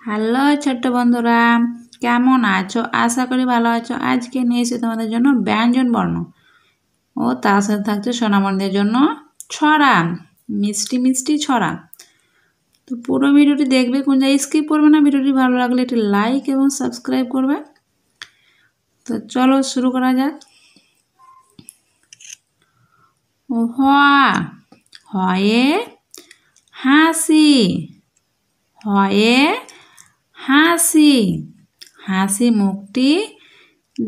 Hello ছোট্ট বন্ধুরা, কেমন আছো? আশা করি ভালো আছো। আজকে নিয়ে এসেছি তোমাদের জন্য ব্যঞ্জন বর্ণ ও তার সাথে থাকছে সোনামণিদের জন্য ছড়া, মিষ্টি মিষ্টি ছড়া। তো পুরো ভিডিওটি দেখবে, কোন জায়গায় স্কিপ করবে না। ভিডিওটি ভালো লাগলে একটি লাইক এবং সাবস্ক্রাইব করবে। তো চলো শুরু করা যাক। হয়ে হাসি, হয়ে হাসি, হাসি মুখটি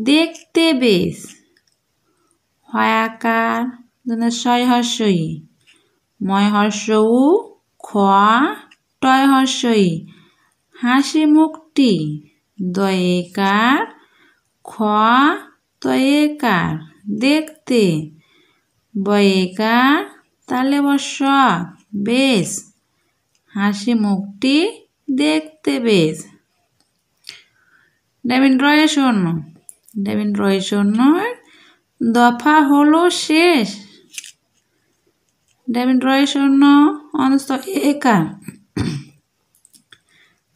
দেখতে বেশ। হয়াকার শয় হর্ষই, ময় হর্ষৌ খ টয় হর্ষই, হাসি মুখটি। দয়েকার খ তয়েকার দেখতে। বয়েকার তালে বর্ষ বেশ, হাসি মুখটি দেখতে বেশ। রয়ে শূন্য, রয়ে শূন্য দফা হলো শেষ। রয়ে শূন্য অনস্ত একার,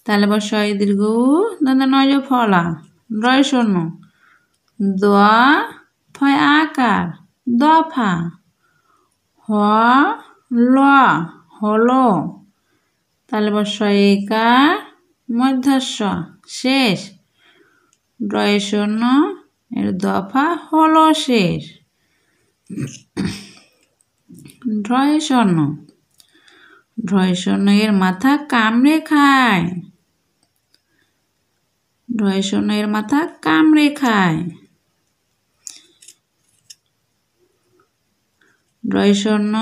তাহলে বর্ষ দীর্ঘ নয় ফলা। রয় শূন্য দ ফয় আকার দফা। ল হলো, তাহলে বর্ষ একার মধ্যস্ব শেষ। রয় শূন্য এর দফা হলো শেষ। ঢ্রয় শূন্য, ঢ্রয় শূন্য এর মাথা কামড়ে খায়। ঢ্রয় শূন্য এর মাথা কামড়ে খায়। ঢ্রয় শূন্য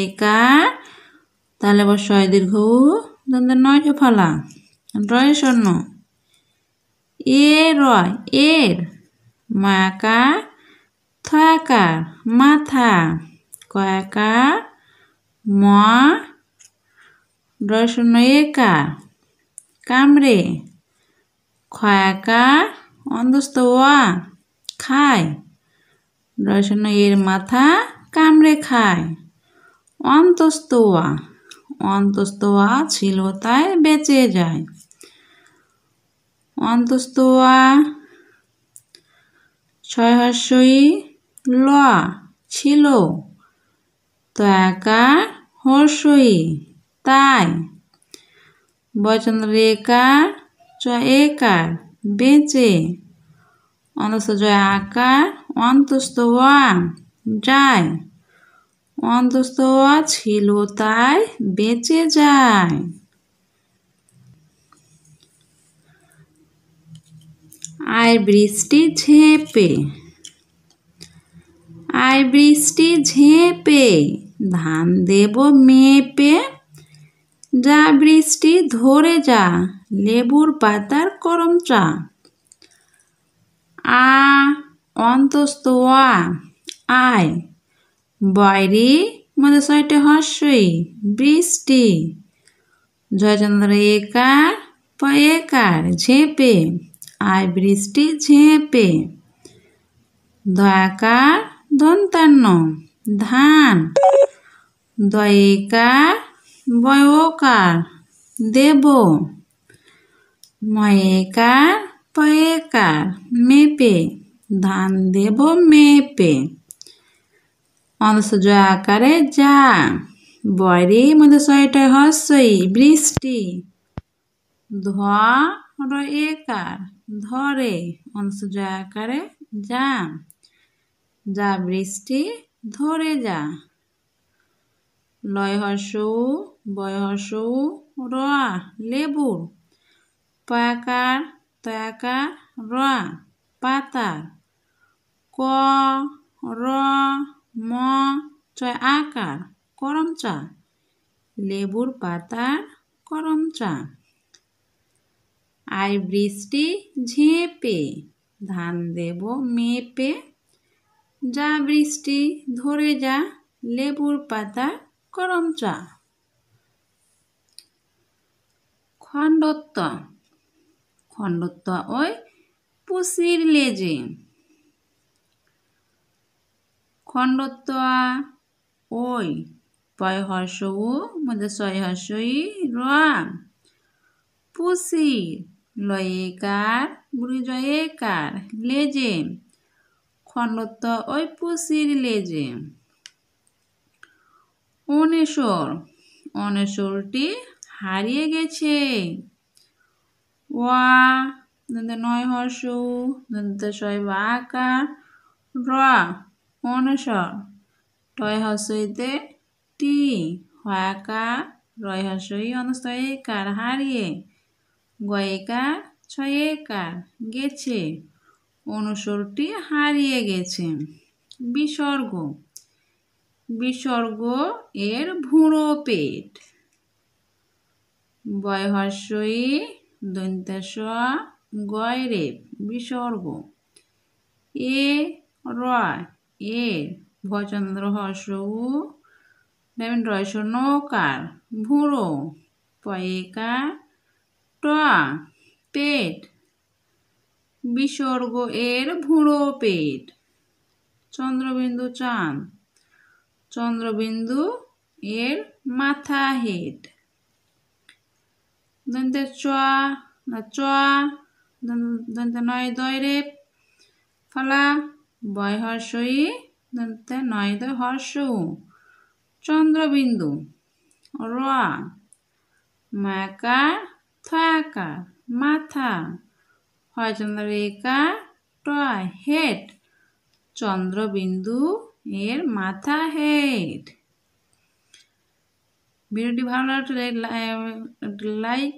একার, তাহলে বর্ষ দীর্ঘ নয় ফলা। ঢ্রয় শূন্য রয় এর, মাকার থয়াকার মাথা। কয়াকার ম রয় শূন্য একার কামড়ে। খয়াকার অন্তস্থ ওয়া খায়। রয় শূন্য এর মাথা কামড়ে খায়। অন্তস্থ ওয়া, অন্তস্থ ওয়া ছিল তাই বেঁচে যায়। অন্তস্থ ওয়া ছয় হর্ষই ল ছিল, তয়াকার হর্ষই তাই। বয়চন্দ্র রেকার চ একার বেঁচে। অন্তস্থ জয় আকার অন্তস্থ ওয়া যায়। অন্তস্থ ওয়া ছিল তাই বেঁচে যায়। আয় বৃষ্টি ঝেঁপে, আয় বৃষ্টি ঝেঁপে ধান দেব মেপে। যা বৃষ্টি ধরে যা লেবুর পাতার করম চা। অন্তস্থ ওয়া আয়, বয়রি মধ্যে ছয়টি হর্ষই বৃষ্টি। জয়চন্দ্র একার পয়েকার ঝেঁপে, আয় বৃষ্টি ঝেঁপে। দয়াকার দন্তান্ন ধান। দয়েকার বয়কার দেব। ময়েকার পয়েকার মেপে, ধান দেব মেপে। অনস্ত জয় আকারে যা, বয়রি মধ্যে ছয়টা হর্ষই বৃষ্টি। ধর একার ধরে, অনস্ত জয় আকারে যা, যা বৃষ্টি ধরে যা। লয় হর্ষৌ বয় হর্ষৌ র লেবুর। পয়াকার তয়াকার র পাতার। ক র ম চয় আকার করম চা, লেবুর পাতার করম চা। আয় বৃষ্টি ঝেঁপে ধান দেব মেপে। যা বৃষ্টি ধরে যা লেবুর পাতার করম চা। খণ্ডত্ব, খণ্ডত্ব ওই পুষির লেজে। খণ্ডত্ব ওই পয় হর্ষৌ মধ্যে ছয় হর্ষই র পুসির লয়েকার বুড়ি জয়েকার লেজে খণ্ডত্ব ওই পুসির লেজে। অনেশর অনেশরটি হারিয়ে গেছে। ওয়া দন্তে নয় হর্ষ দন্তে শয় বা আকার র অনেশর টয় হর্ষইতে টি হয়াকার রয় হর্ষই অনস্তয়কার হারিয়ে গয়েকার ছয়েকার গেছে অনুসরটি হারিয়ে গেছে। বিসর্গ বিসর্গ এর ভুঁড়ো পেট। বয় হর্ষই দন্তেশ গয় রেপ বিসর্গ। এ রয় এর ভচন্দ্র হর্ষ রয়স নৌকার ভুঁড়ো পয়েকার ট পেট বিসর্গ এর ভুঁড়ো পেট। চন্দ্রবিন্দু চাঁদ চন্দ্রবিন্দু এর মাথা হেড। দন্তে চ দন্তে নয় দয় রেপ ফলা বয় হর্ষই দন্তে নয় দয় হর্ষ চন্দ্রবিন্দু। র মায়াকার থয়াকার মাথা হয় চন্দ্রেকার টয় হেড চন্দ্রবিন্দু এর মাথা হেড। ভিডিওটি ভালো লাগলে লাইক